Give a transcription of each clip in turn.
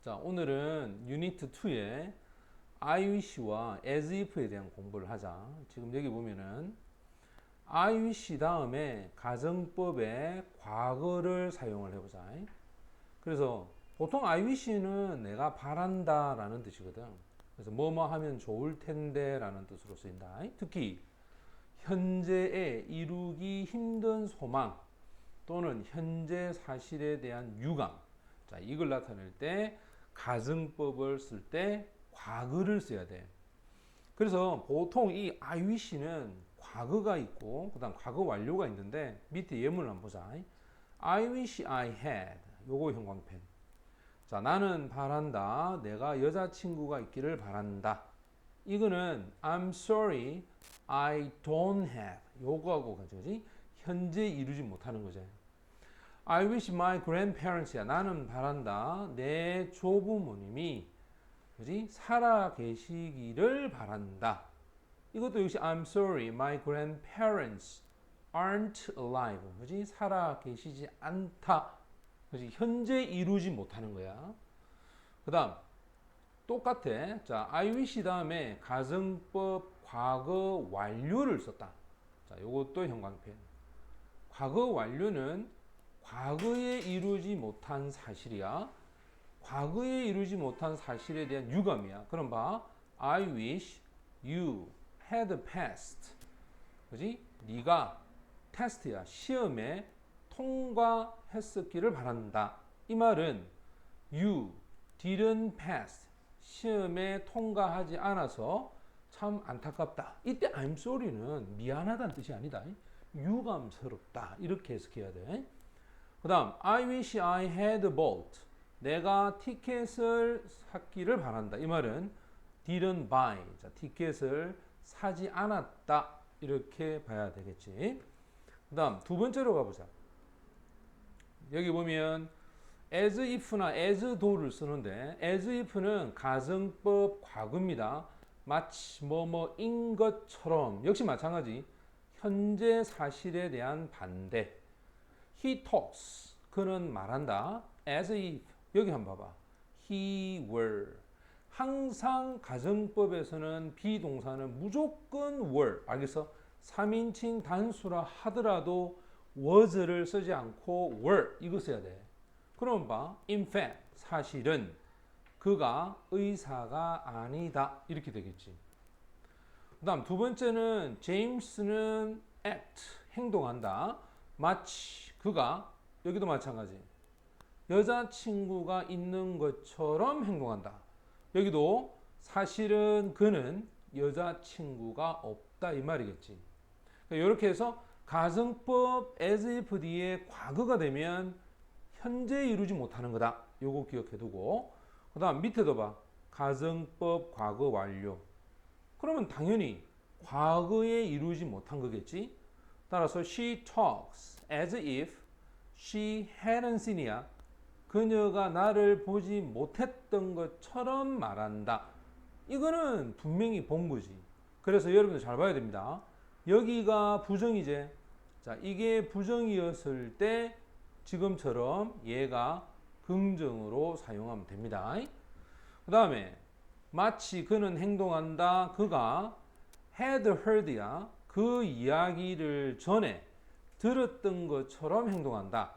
자, 오늘은 유니트 2의 I wish와 as if에 대한 공부를 하자. 지금 여기 보면은 I wish 다음에 가정법의 과거를 사용을 해보자. 그래서 보통 I wish는 내가 바란다 라는 뜻이거든. 그래서 뭐뭐 하면 좋을 텐데 라는 뜻으로 쓰인다. 특히 현재에 이루기 힘든 소망 또는 현재 사실에 대한 유감, 자, 이걸 나타낼 때 가정법을 쓸 때 과거를 써야 돼. 그래서 보통 이 I wish는 과거가 있고 그다음 과거 완료가 있는데 밑에 예문을 한번 보자. I wish I had. 요거 형광펜. 자, 나는 바란다. 내가 여자친구가 있기를 바란다. 이거는 I'm sorry I don't have. 요거하고 같이 현재 이루지 못하는 거지. I wish my grandparents야. 나는 바란다. 내 조부모님이 그지? 살아 계시기를 바란다. 이것도 역시 I'm sorry my grandparents aren't alive. 그지? 살아 계시지 않다. 그지? 현재 이루지 못하는 거야. 그다음 똑같아. 자, I wish 다음에 가정법 과거 완료를 썼다. 자, 요것도 형광펜. 과거 완료는 과거에 이루지 못한 사실이야. 과거에 이루지 못한 사실에 대한 유감이야. 그럼 봐. I wish you had passed. 그지? 네가 테스트야. 시험에 통과했었기를 바란다. 이 말은 you didn't pass. 시험에 통과하지 않아서 참 안타깝다. 이때 I'm sorry는 미안하다는 뜻이 아니다. 유감스럽다. 이렇게 해석해야 돼. 그 다음 I wish I had bought. 내가 티켓을 샀기를 바란다. 이 말은 didn't buy. 자, 티켓을 사지 않았다. 이렇게 봐야 되겠지. 그 다음 두 번째로 가보자. 여기 보면 as if나 as tho를 쓰는데 as if는 가정법 과거입니다. 마치 뭐뭐인 것처럼 역시 마찬가지 현재 사실에 대한 반대. He talks. 그는 말한다. As if. 여기 한번 봐봐. He were. 항상 가정법에서는 비동사는 무조건 were. 알겠어? 3인칭 단수라 하더라도 was를 쓰지 않고 were. 이거 써야 돼. 그럼 봐. In fact. 사실은 그가 의사가 아니다. 이렇게 되겠지. 그 다음 두 번째는 제임스는 act. 행동한다. 마치 그가 여기도 마찬가지 여자친구가 있는 것처럼 행동한다. 여기도 사실은 그는 여자친구가 없다 이 말이겠지. 그러니까 이렇게 해서 가정법 as if 뒤에 과거가 되면 현재 이루지 못하는 거다. 요거 기억해두고 그 다음 밑에도 봐. 가정법 과거 완료. 그러면 당연히 과거에 이루지 못한 거겠지. 따라서 she talks as if she hadn't seen이야. 그녀가 나를 보지 못했던 것처럼 말한다. 이거는 분명히 본 거지. 그래서 여러분들 잘 봐야 됩니다. 여기가 부정이제. 자, 이게 부정이었을 때 지금처럼 얘가 긍정으로 사용하면 됩니다. 그 다음에 마치 그는 행동한다. 그가 had heard야. 그 이야기를 전에 들었던 것처럼 행동한다.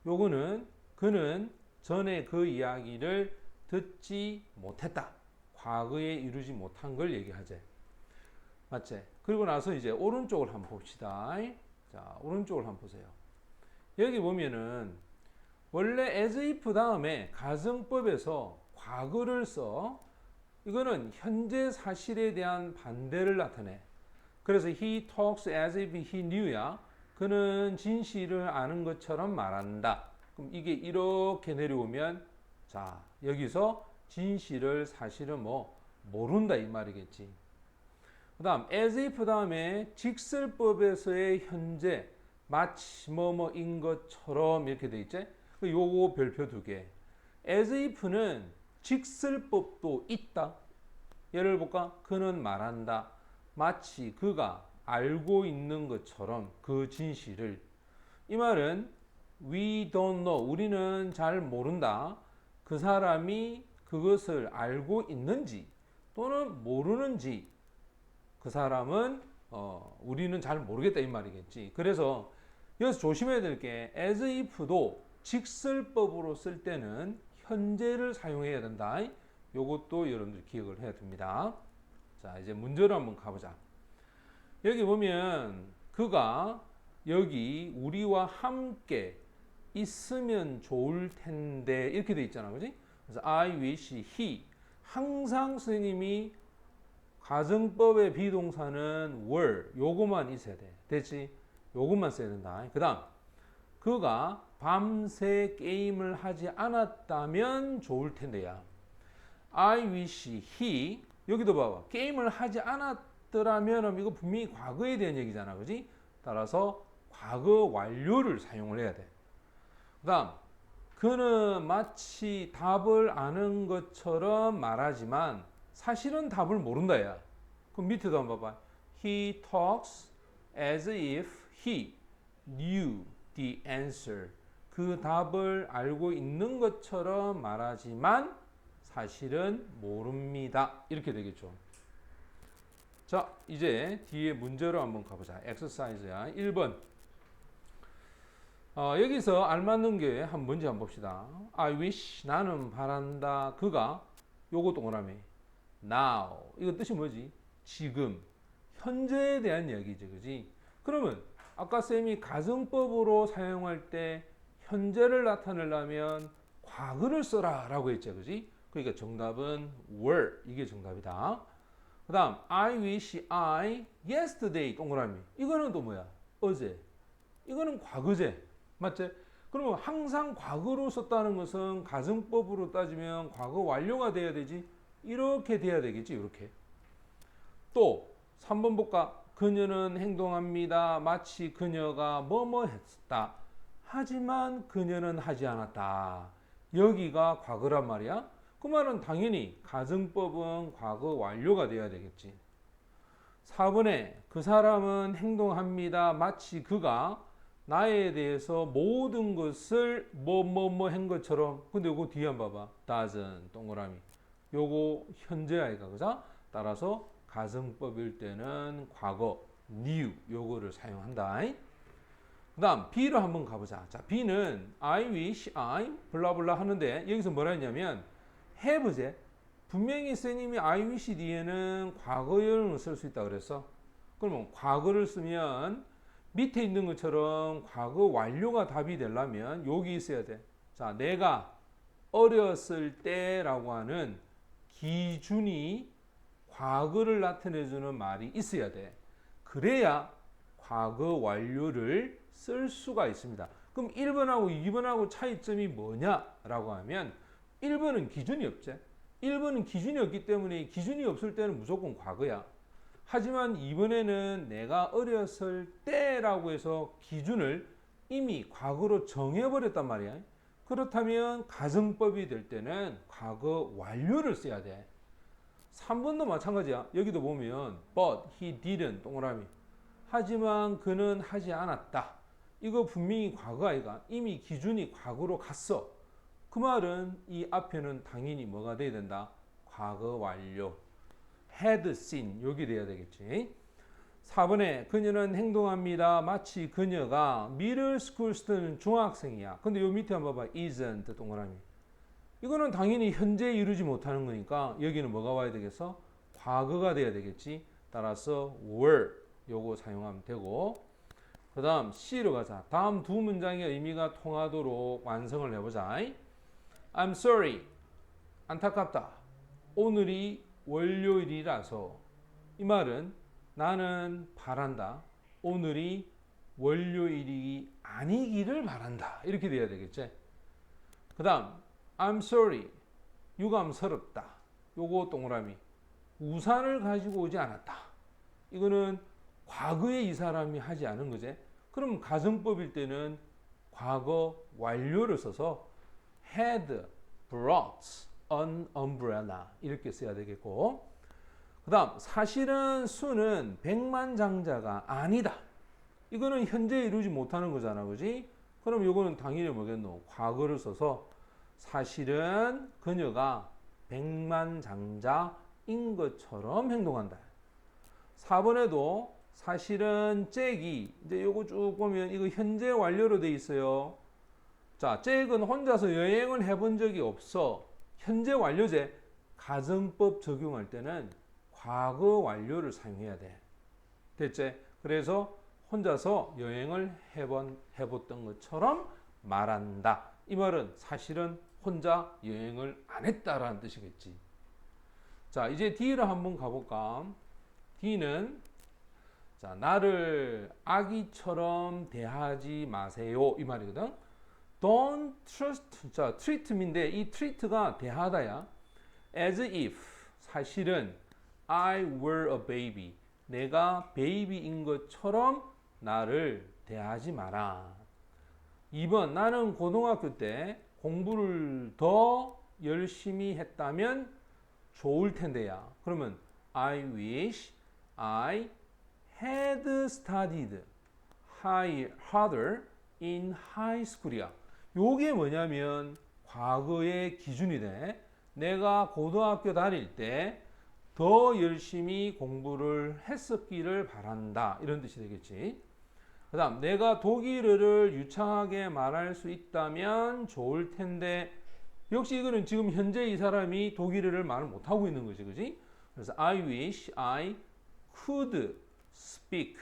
요거는 그는 전에 그 이야기를 듣지 못했다. 과거에 이루지 못한 걸 얘기하지. 맞지? 그리고 나서 이제 오른쪽을 한번 봅시다. 자, 오른쪽을 한번 보세요. 여기 보면은 원래 as if 다음에 가정법에서 과거를 써. 이거는 현재 사실에 대한 반대를 나타내. 그래서 he talks as if he knew야. 그는 진실을 아는 것처럼 말한다. 그럼 이게 이렇게 내려오면 자, 여기서 진실을 사실은 뭐 모른다 이 말이겠지. 그 다음 as if 다음에 직설법에서의 현재 마치 뭐뭐인 것처럼 이렇게 돼 있지. 요거 별표 두 개. as if는 직설법도 있다. 예를 볼까? 그는 말한다. 마치 그가 알고 있는 것처럼 그 진실을. 이 말은 we don't know. 우리는 잘 모른다. 그 사람이 그것을 알고 있는지 또는 모르는지 그 사람은 우리는 잘 모르겠다 이 말이겠지. 그래서 여기서 조심해야 될 게 as if도 직설법으로 쓸 때는 현재를 사용해야 된다. 요것도 여러분들 기억을 해야 됩니다. 자, 이제 문제로 한번 가보자. 여기 보면 그가 여기 우리와 함께 있으면 좋을 텐데 이렇게 돼 있잖아, 그지? 그래서 I wish he 항상 스님이 가정법의 비동사는 were 요거만 있어야 돼. 됐지? 요것만 써야 된다. 그 다음 그가 밤새 게임을 하지 않았다면 좋을 텐데야. I wish he 여기도 봐봐. 게임을 하지 않았더라면 이거 분명히 과거에 대한 얘기잖아. 그지? 따라서 과거 완료를 사용을 해야 돼. 그 다음 그는 마치 답을 아는 것처럼 말하지만 사실은 답을 모른다 야. 그럼 밑에도 한번 봐봐. He talks as if he knew the answer. 그 답을 알고 있는 것처럼 말하지만 사실은 모릅니다. 이렇게 되겠죠. 자, 이제 뒤에 문제로 한번 가보자. 엑서사이즈야. 1번. 여기서 알맞는 게 한 문제 한번 봅시다. I wish 나는 바란다. 그가 요거 동그라미. Now. 이거 뜻이 뭐지? 지금. 현재에 대한 이야기지. 그지? 그러면 아까 쌤이 가정법으로 사용할 때 현재를 나타내려면 과거를 써라 라고 했죠. 그지? 그러니까 정답은 were. 이게 정답이다. 그 다음 I wish I yesterday 동그라미. 이거는 또 뭐야? 어제. 이거는 과거제. 맞지? 그러면 항상 과거로 썼다는 것은 가정법으로 따지면 과거 완료가 돼야 되지. 이렇게 돼야 되겠지. 이렇게. 또 3번 볼까? 그녀는 행동합니다. 마치 그녀가 뭐뭐 했다. 하지만 그녀는 하지 않았다. 여기가 과거란 말이야. 그 말은 당연히 가정법은 과거 완료가 돼야 되겠지. 4번에 그 사람은 행동합니다. 마치 그가 나에 대해서 모든 것을 뭐뭐뭐 한 것처럼. 근데 요거 뒤에 한번 봐봐. doesn't 동그라미. 요거 현재 아이가 그죠? 따라서 가정법일 때는 과거 knew 요거를 사용한다. 그 다음 B로 한번 가보자. 자, B는 I wish I 블라블라 하는데 여기서 뭐라 했냐면 have제. 분명히 스님이 I wish 뒤에는 과거형을 쓸 수 있다 그랬어. 그러면 과거를 쓰면 밑에 있는 것처럼 과거 완료가 답이 되려면 여기 있어야 돼. 자, 내가 어렸을 때라고 하는 기준이 과거를 나타내주는 말이 있어야 돼. 그래야 과거 완료를 쓸 수가 있습니다. 그럼 1번하고 2번하고 차이점이 뭐냐라고 하면 1번은 기준이 없지. 1번은 기준이 없기 때문에 기준이 없을 때는 무조건 과거야. 하지만 이번에는 내가 어렸을 때라고 해서 기준을 이미 과거로 정해버렸단 말이야. 그렇다면 가정법이 될 때는 과거 완료를 써야 돼. 3번도 마찬가지야. 여기도 보면 but he didn't 동그라미. 하지만 그는 하지 않았다. 이거 분명히 과거 아이가. 이미 기준이 과거로 갔어. 그 말은 이 앞에는 당연히 뭐가 돼야 된다? 과거 완료. had seen 여기 돼야 되겠지. 4번에 그녀는 행동합니다. 마치 그녀가 middle school student 중학생이야. 근데 요 밑에 한번 봐봐. isn't 동그라미. 이거는 당연히 현재 이루지 못하는 거니까 여기는 뭐가 와야 되겠어? 과거가 돼야 되겠지. 따라서 were 요거 사용하면 되고. 그 다음 C로 가자. 다음 두 문장의 의미가 통하도록 완성을 해보자. I'm sorry. 안타깝다. 오늘이 월요일이라서. 이 말은 나는 바란다. 오늘이 월요일이 아니기를 바란다. 이렇게 돼야 되겠지. 그 다음 I'm sorry. 유감스럽다. 요거 동그라미. 우산을 가지고 오지 않았다. 이거는 과거에 이 사람이 하지 않은 거지. 그럼 가정법일 때는 과거 완료를 써서 had brought an umbrella 이렇게 써야 되겠고. 그 다음 사실은 수는 백만장자가 아니다. 이거는 현재 이루지 못하는 거잖아. 그지? 그럼 이거는 당연히 뭐겠노? 과거를 써서 사실은 그녀가 백만장자인 것처럼 행동한다. 4번에도 사실은 잭이 이제 요거 쭉 보면 이거 현재 완료로 돼 있어요. 자, 잭은 혼자서 여행을 해본 적이 없어. 현재 완료제 가정법 적용할 때는 과거 완료를 사용해야 돼. 됐지? 그래서 혼자서 여행을 해봤던 것처럼 말한다. 이 말은 사실은 혼자 여행을 안 했다라는 뜻이겠지. 자, 이제 D를 한번 가볼까? D는 자, 나를 아기처럼 대하지 마세요. 이 말이거든. Don't trust. 자, treat me인데 이 treat가 대하다야. As if. 사실은 I were a baby. 내가 베이비인 것처럼 나를 대하지 마라. 2번. 나는 고등학교 때 공부를 더 열심히 했다면 좋을 텐데야. 그러면 I wish I had studied harder in high school이야. 요게 뭐냐면 과거의 기준이 돼. 내가 고등학교 다닐 때 더 열심히 공부를 했었기를 바란다. 이런 뜻이 되겠지. 그 다음 내가 독일어를 유창하게 말할 수 있다면 좋을 텐데 역시 이거는 지금 현재 이 사람이 독일어를 말을 못하고 있는 거지. 그지? 그래서 I wish I could speak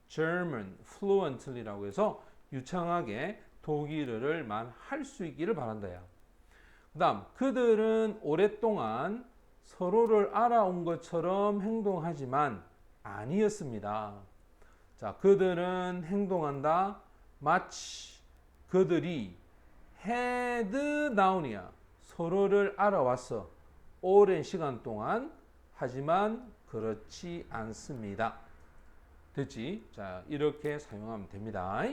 German fluently라고 해서 유창하게 독일어를 말할 수 있기를 바란다야. 그 다음 그들은 오랫동안 서로를 알아온 것처럼 행동하지만 아니었습니다. 자, 그들은 행동한다. 마치 그들이 had known이야. 서로를 알아왔어. 오랜 시간 동안. 하지만 그렇지 않습니다. 됐지? 자, 이렇게 사용하면 됩니다.